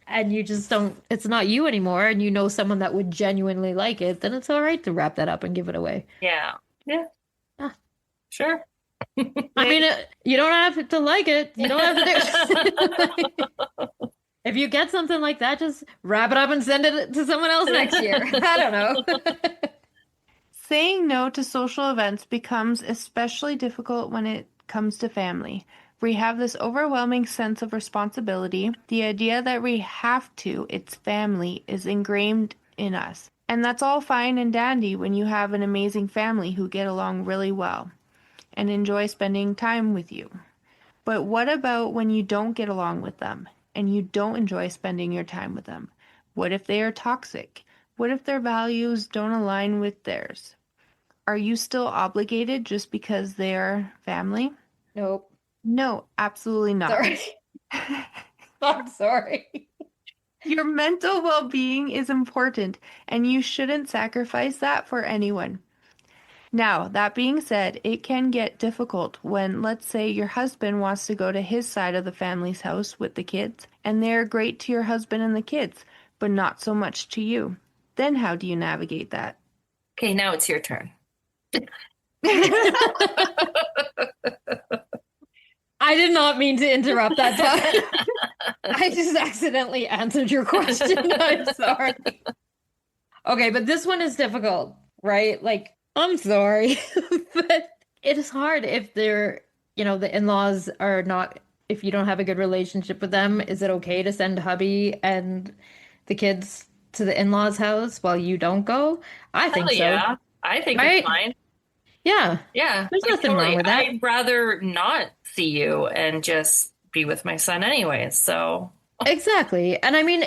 S1: and you just don't, it's not you anymore and you know someone that would genuinely like it, then it's all right to wrap that up and give it away.
S3: Yeah. Yeah.
S1: Ah.
S3: Sure.
S1: I mean, you don't have to like it. You don't have to do If you get something like that, just wrap it up and send it to someone else next year. I don't know.
S2: Saying no to social events becomes especially difficult when it comes to family. We have this overwhelming sense of responsibility. The idea that we have to, it's family, is ingrained in us. And that's all fine and dandy when you have an amazing family who get along really well and enjoy spending time with you. But what about when you don't get along with them and you don't enjoy spending your time with them? What if they are toxic? What if their values don't align with theirs? Are you still obligated just because they're family?
S1: Nope.
S2: No, absolutely not.
S1: Sorry. I'm sorry.
S2: Your mental well-being is important, and you shouldn't sacrifice that for anyone. Now, that being said, it can get difficult when, let's say, your husband wants to go to his side of the family's house with the kids, and they're great to your husband and the kids, but not so much to you. Then how do you navigate that?
S3: Okay, now it's your turn.
S1: I did not mean to interrupt that time. I just accidentally answered your question. I'm sorry. Okay, but this one is difficult, right? Like, I'm sorry, but it is hard if the in-laws are not, if you don't have a good relationship with them, is it okay to send hubby and the kids to the in-laws' house while you don't go? I think so.
S3: Yeah, I think
S1: Right?
S3: it's fine.
S1: Yeah.
S3: Yeah.
S1: There's nothing wrong with that.
S3: I'd rather not see you and just be with my son anyway. So
S1: Exactly. And I mean,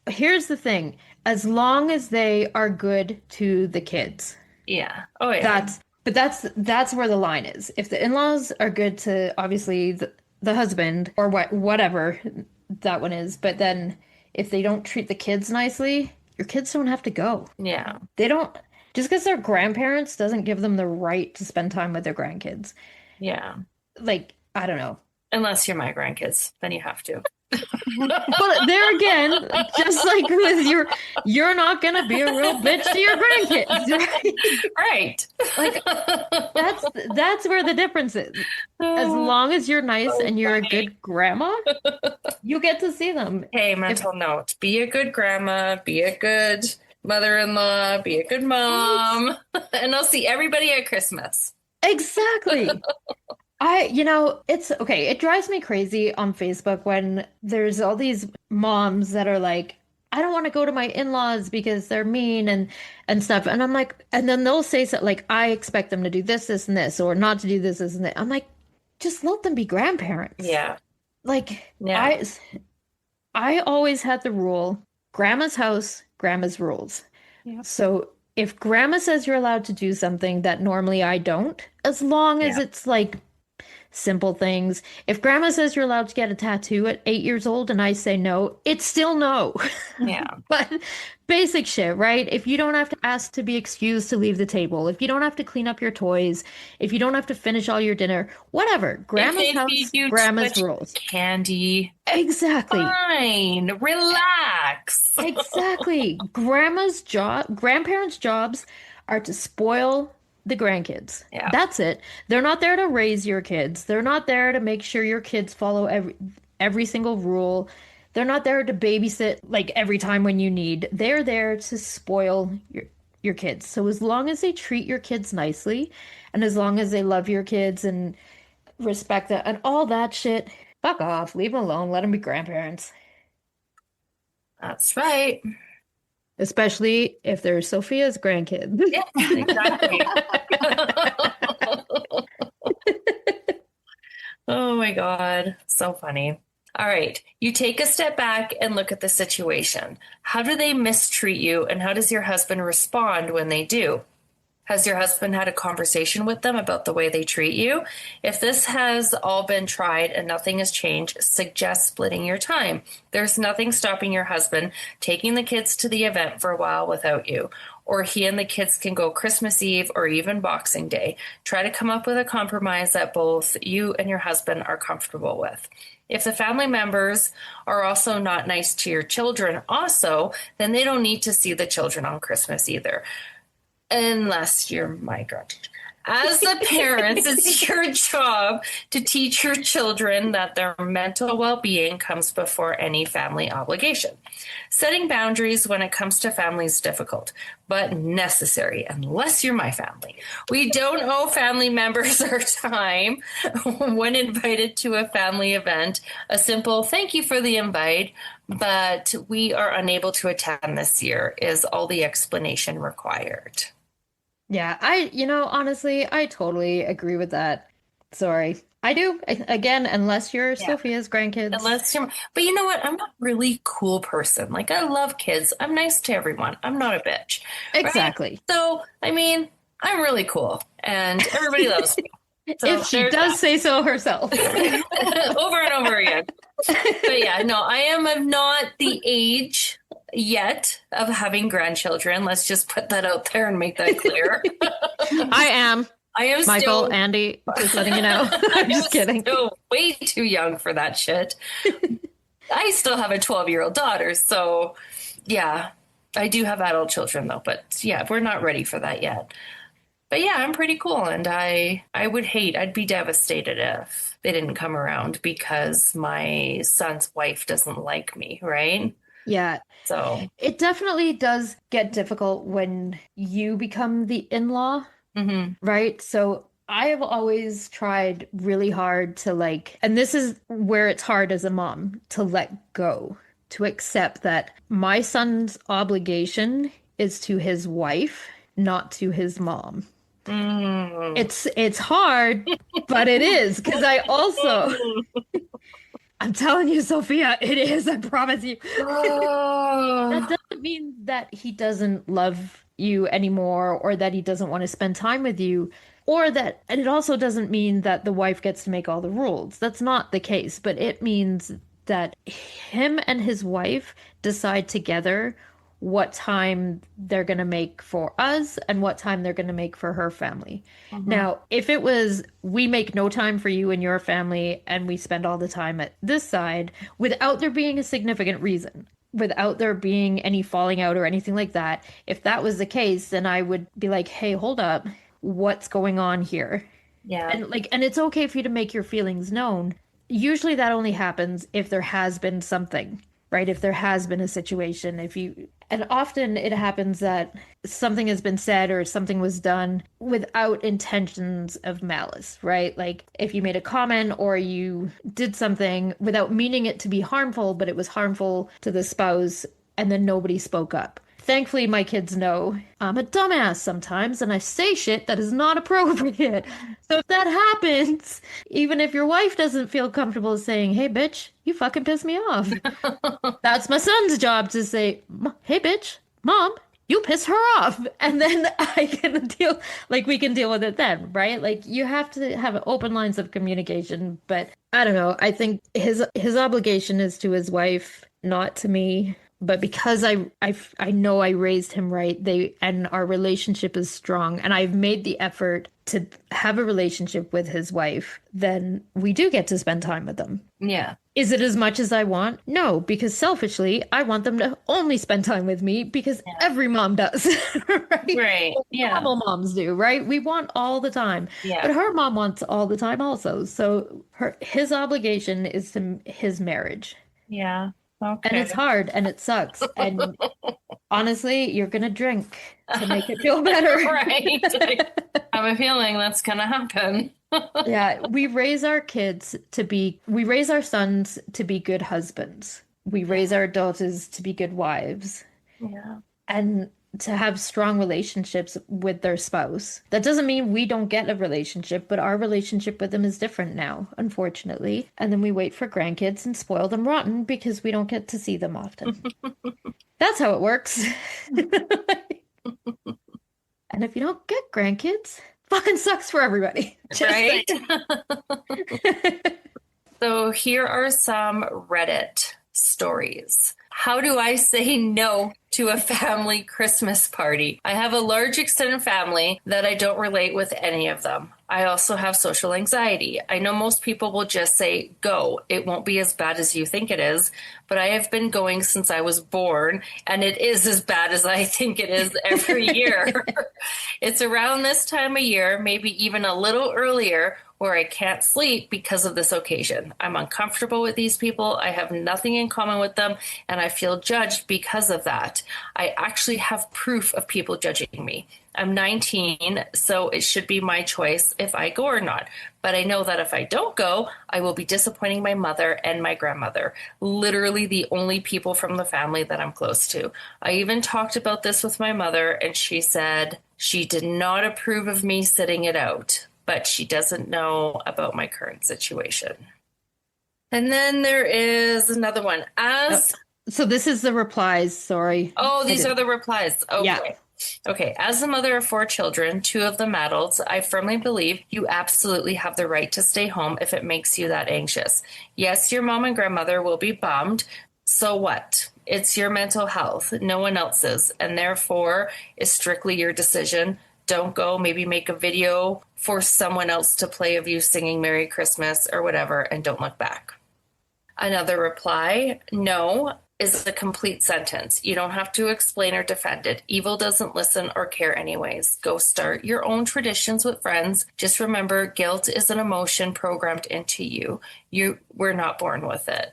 S1: here's the thing, as long as they are good to the kids,
S3: yeah. Oh yeah.
S1: that's where the line is. If the in-laws are good to obviously the husband or whatever that one is, but then if they don't treat the kids nicely, your kids don't have to go.
S3: Yeah.
S1: They don't, just because they're grandparents doesn't give them the right to spend time with their grandkids.
S3: Yeah.
S1: Like, I don't know.
S3: Unless you're my grandkids, then you have to.
S1: But there again, just like with you're not gonna be a real bitch to your grandkids, right?
S3: Right.
S1: Like that's where the difference is. As long as you're nice
S3: So
S1: and you're a
S3: funny.
S1: good grandma, you get to see them.
S3: Hey, mental note. Be a good grandma, be a good mother-in-law, be a good mom, and I'll see everybody at Christmas.
S1: Exactly. It's okay. It drives me crazy on Facebook when there's all these moms that are like, I don't want to go to my in-laws because they're mean and stuff. And I'm like, and then they'll say something like, I expect them to do this, this, and this, or not to do this, this, and that. I'm like, just let them be grandparents.
S3: Yeah.
S1: Like,
S3: Yeah.
S1: I always had the rule, grandma's house, grandma's rules.
S2: Yep.
S1: So if grandma says you're allowed to do something that normally I don't, as long as
S3: Yeah.
S1: it's like simple things. If grandma says you're allowed to get a tattoo at 8 years old and I say no, it's still no.
S3: Yeah.
S1: But basic shit, right? If you don't have to ask to be excused to leave the table, if you don't have to clean up your toys, if you don't have to finish all your dinner, whatever. Grandma's
S3: If they
S1: house,
S3: feed you
S1: grandma's
S3: too much
S1: rules.
S3: candy,
S1: Exactly.
S3: fine. Relax.
S1: Exactly. Grandparents' jobs are to spoil the grandkids.
S3: Yeah.
S1: That's it. They're not there to raise your kids. They're not there to make sure your kids follow every single rule. They're not there to babysit like every time when you need. They're there to spoil your kids. So as long as they treat your kids nicely and as long as they love your kids and respect that and all that shit, fuck off. Leave them alone. Let them be grandparents.
S3: That's right.
S1: Especially if they're Sophia's grandkids.
S3: Yes, exactly. Oh my God. So funny. All right. You take a step back and look at the situation. How do they mistreat you, and how does your husband respond when they do? Has your husband had a conversation with them about the way they treat you? If this has all been tried and nothing has changed, suggest splitting your time. There's nothing stopping your husband taking the kids to the event for a while without you. Or he and the kids can go Christmas Eve or even Boxing Day. Try to come up with a compromise that both you and your husband are comfortable with. If the family members are also not nice to your children also, then they don't need to see the children on Christmas either. Unless you're my grandteacher. As the parents, it's your job to teach your children that their mental well-being comes before any family obligation. Setting boundaries when it comes to family is difficult, but necessary, unless you're my family. We don't owe family members our time when invited to a family event. A simple thank you for the invite, but we are unable to attend this year is all the explanation required.
S1: Yeah, honestly, I totally agree with that. Sorry. I do. Again, unless you're Sophia's grandkids.
S3: But you know what? I'm not a really cool person. Like, I love kids. I'm nice to everyone. I'm not a bitch.
S1: Exactly.
S3: Right? So, I mean, I'm really cool and everybody loves me. So
S1: if she does say so herself.
S3: Over and over again. But yeah, no, I am of not the age yet of having grandchildren. Let's just put that out there and make that clear.
S1: I am Michael,
S3: still,
S1: Andy, just letting you know. I'm just kidding.
S3: Still way too young for that shit. I still have a 12-year-old daughter, so yeah, I do have adult children though, but yeah, we're not ready for that yet. But yeah, I'm pretty cool, and I'd be devastated if they didn't come around because my son's wife doesn't like me, right?
S1: Yeah.
S3: So
S1: it definitely does get difficult when you become the in-law, right? So I have always tried really hard to and this is where it's hard as a mom, to let go, to accept that my son's obligation is to his wife, not to his mom. It's hard, but it is, because I also I'm telling you, Sophia, it is, I promise you. That doesn't mean that he doesn't love you anymore, or that he doesn't want to spend time with you, and it also doesn't mean that the wife gets to make all the rules. That's not the case, but it means that him and his wife decide together what time they're going to make for us and what time they're going to make for her family. Now, if it was, we make no time for you and your family and we spend all the time at this side without there being a significant reason, without there being any falling out or anything like that, if that was the case, then I would be like, hey, hold up, what's going on here?
S3: Yeah.
S1: And it's okay for you to make your feelings known. Usually that only happens if there has been something, right? If there has been a situation, and often it happens that something has been said or something was done without intentions of malice, right? Like if you made a comment or you did something without meaning it to be harmful, but it was harmful to the spouse, and then nobody spoke up. Thankfully, my kids know I'm a dumbass sometimes and I say shit that is not appropriate. So if that happens, even if your wife doesn't feel comfortable saying, hey, bitch, you fucking piss me off. That's my son's job to say, hey, bitch, mom, you piss her off. And then we can deal with it then, right? Like you have to have open lines of communication. But I don't know. I think his obligation is to his wife, not to me. But because I know I raised him right, and our relationship is strong, and I've made the effort to have a relationship with his wife, then we do get to spend time with them.
S3: Yeah.
S1: Is it as much as I want? No, because selfishly, I want them to only spend time with me because every mom does, right?
S3: Right. Yeah.
S1: Normal moms do, right? We want all the time.
S3: Yeah.
S1: But her mom wants all the time also. So his obligation is to his marriage.
S3: Yeah. Okay.
S1: And it's hard and it sucks. And honestly, you're going to drink to make it feel better.
S3: Right. I have a feeling that's going to happen.
S1: Yeah. We raise our sons to be good husbands. We raise our daughters to be good wives.
S3: Yeah.
S1: And to have strong relationships with their spouse. That doesn't mean we don't get a relationship, but our relationship with them is different now, unfortunately. And then we wait for grandkids and spoil them rotten because we don't get to see them often. That's how it works. And if you don't get grandkids, fucking sucks for everybody.
S3: Right? So here are some Reddit stories. How do I say no to a family Christmas party? I have a large extended family that I don't relate with any of them. I also have social anxiety. I know most people will just say, go. It won't be as bad as you think it is, but I have been going since I was born, and it is as bad as I think it is every year. It's around this time of year, maybe even a little earlier, where I can't sleep because of this occasion. I'm uncomfortable with these people. I have nothing in common with them, and I feel judged because of that. I actually have proof of people judging me. I'm 19, so it should be my choice if I go or not. But I know that if I don't go, I will be disappointing my mother and my grandmother, literally the only people from the family that I'm close to. I even talked about this with my mother, and she said she did not approve of me sitting it out, but she doesn't know about my current situation. And then there is another one.
S1: So this is the replies, sorry.
S3: Oh, these are the replies. Okay.
S1: Yeah.
S3: Okay. As the mother of 4 children, 2 of them adults, I firmly believe you absolutely have the right to stay home if it makes you that anxious. Yes, your mom and grandmother will be bummed. So what? It's your mental health, no one else's, and therefore is strictly your decision. Don't go, maybe make a video for someone else to play of you singing Merry Christmas or whatever, and don't look back. Another reply, no, is a complete sentence. You don't have to explain or defend it. Evil doesn't listen or care anyways. Go start your own traditions with friends. Just remember, guilt is an emotion programmed into you. You were not born with it.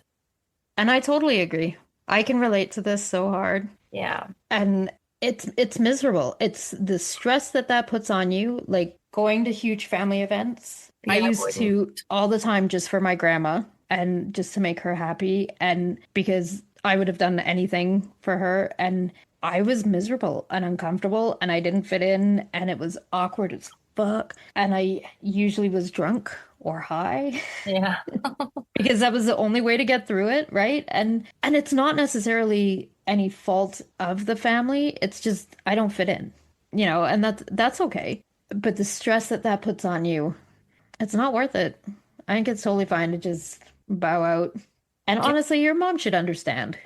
S1: And I totally agree. I can relate to this so hard.
S3: Yeah.
S1: And it's miserable. It's the stress that puts on you, like going to huge family events.
S3: Yeah,
S1: I used to all the time just for my grandma and just to make her happy, and because I would have done anything for her, and I was miserable and uncomfortable and I didn't fit in and it was awkward as fuck, and I usually was drunk or high.
S3: Yeah.
S1: Because that was the only way to get through it, right? And it's not necessarily any fault of the family. It's just I don't fit in, and that's okay. But the stress that puts on you, it's not worth it. I think it's totally fine to just bow out. And honestly, your mom should understand,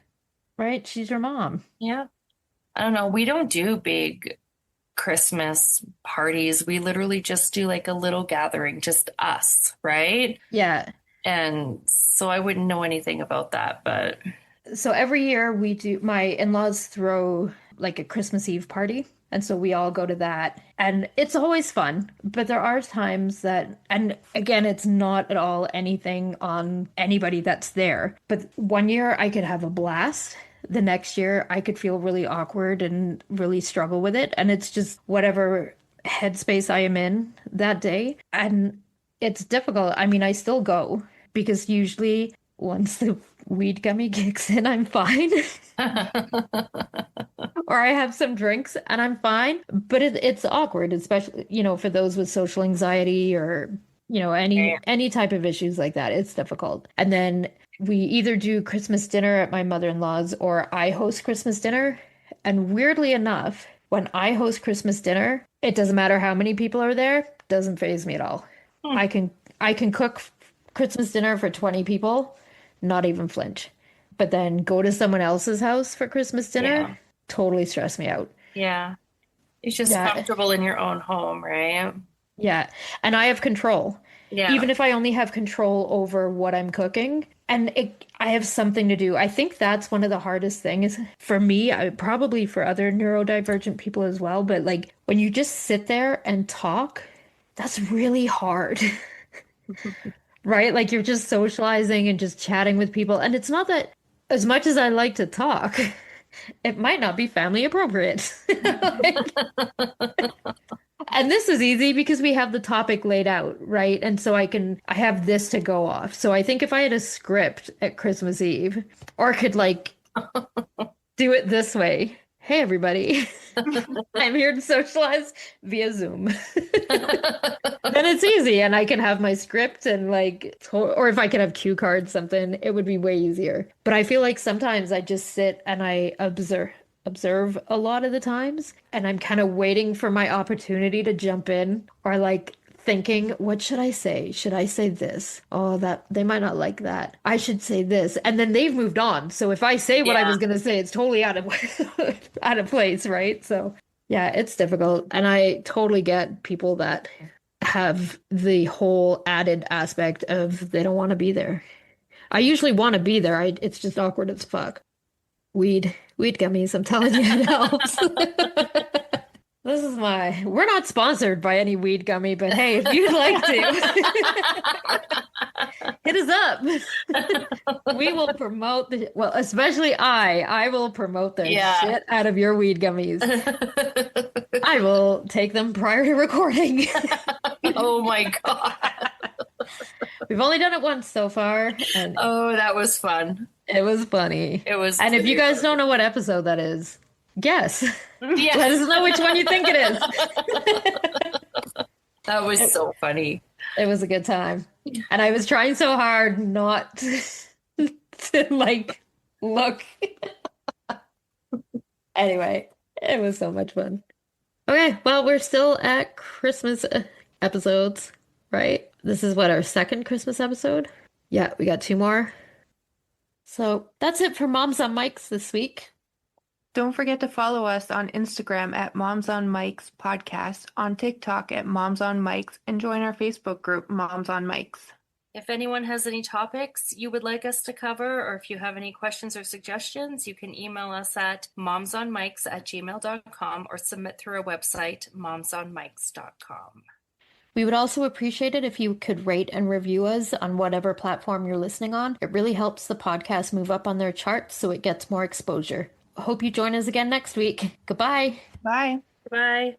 S1: right? She's your mom.
S3: Yeah. I don't know. We don't do big Christmas parties. We literally just do like a little gathering, just us, right?
S1: Yeah.
S3: And so I wouldn't know anything about that, but
S1: so every year my in-laws throw like a Christmas Eve party. And so we all go to that. And it's always fun. But there are times that, and again, it's not at all anything on anybody that's there. But one year I could have a blast. The next year I could feel really awkward and really struggle with it. And it's just whatever headspace I am in that day. And it's difficult. I mean, I still go because usually once the weed gummy kicks in, I'm fine. Or I have some drinks and I'm fine. But it's awkward, especially, for those with social anxiety or, any type of issues like that. It's difficult. And then we either do Christmas dinner at my mother-in-law's or I host Christmas dinner. And weirdly enough, when I host Christmas dinner, it doesn't matter how many people are there, doesn't faze me at all. I can cook Christmas dinner for 20 people, not even flinch. But then go to someone else's house for Christmas dinner, totally stress me out.
S3: Yeah. It's just comfortable in your own home, right?
S1: Yeah. And I have control.
S3: Yeah.
S1: Even if I only have control over what I'm cooking and I have something to do. I think that's one of the hardest things for me, probably for other neurodivergent people as well. But like when you just sit there and talk, that's really hard. Right? Like you're just socializing and just chatting with people. And it's not that as much as I like to talk, it might not be family appropriate. And this is easy because we have the topic laid out, right? And so I have this to go off. So I think if I had a script at Christmas Eve or could like do it this way, hey, everybody, I'm here to socialize via Zoom. Then it's easy, and I can have my script and or if I could have cue cards, something, it would be way easier. But I feel like sometimes I just sit and I observe a lot of the times, and I'm kind of waiting for my opportunity to jump in, or like thinking, what should I say? Should I say this? Oh, that they might not like that. I should say this. And then they've moved on. So if I say what I was gonna say, it's totally out of out of place, right? So yeah, it's difficult. And I totally get people that have the whole added aspect of they don't want to be there. I usually want to be there. It's just awkward as fuck. Weed gummies, I'm telling you, it helps. We're not sponsored by any weed gummy, but hey, if you'd like to, hit us up. We will promote especially I will promote the shit out of your weed gummies. I will take them prior to recording.
S3: Oh my God.
S1: We've only done it once so far. And
S3: oh, that was fun.
S1: It was funny.
S3: It was.
S1: And if you guys don't know what episode that is, guess. Yeah. Let us know which one you think it is.
S3: That was so funny.
S1: It was a good time. And I was trying so hard not to like look. Anyway, it was so much fun. Okay, well, we're still at Christmas episodes, right? This is what, our second Christmas episode? Yeah, we got 2 more. So that's it for Moms on Mics this week.
S2: Don't forget to follow us on Instagram at Moms on Mics Podcast, on TikTok at Moms on Mics, and join our Facebook group, Moms on Mics.
S3: If anyone has any topics you would like us to cover, or if you have any questions or suggestions, you can email us at momsonmics@gmail.com or submit through our website, momsonmics.com.
S1: We would also appreciate it if you could rate and review us on whatever platform you're listening on. It really helps the podcast move up on their charts so it gets more exposure. I hope you join us again next week. Goodbye.
S2: Bye.
S3: Bye.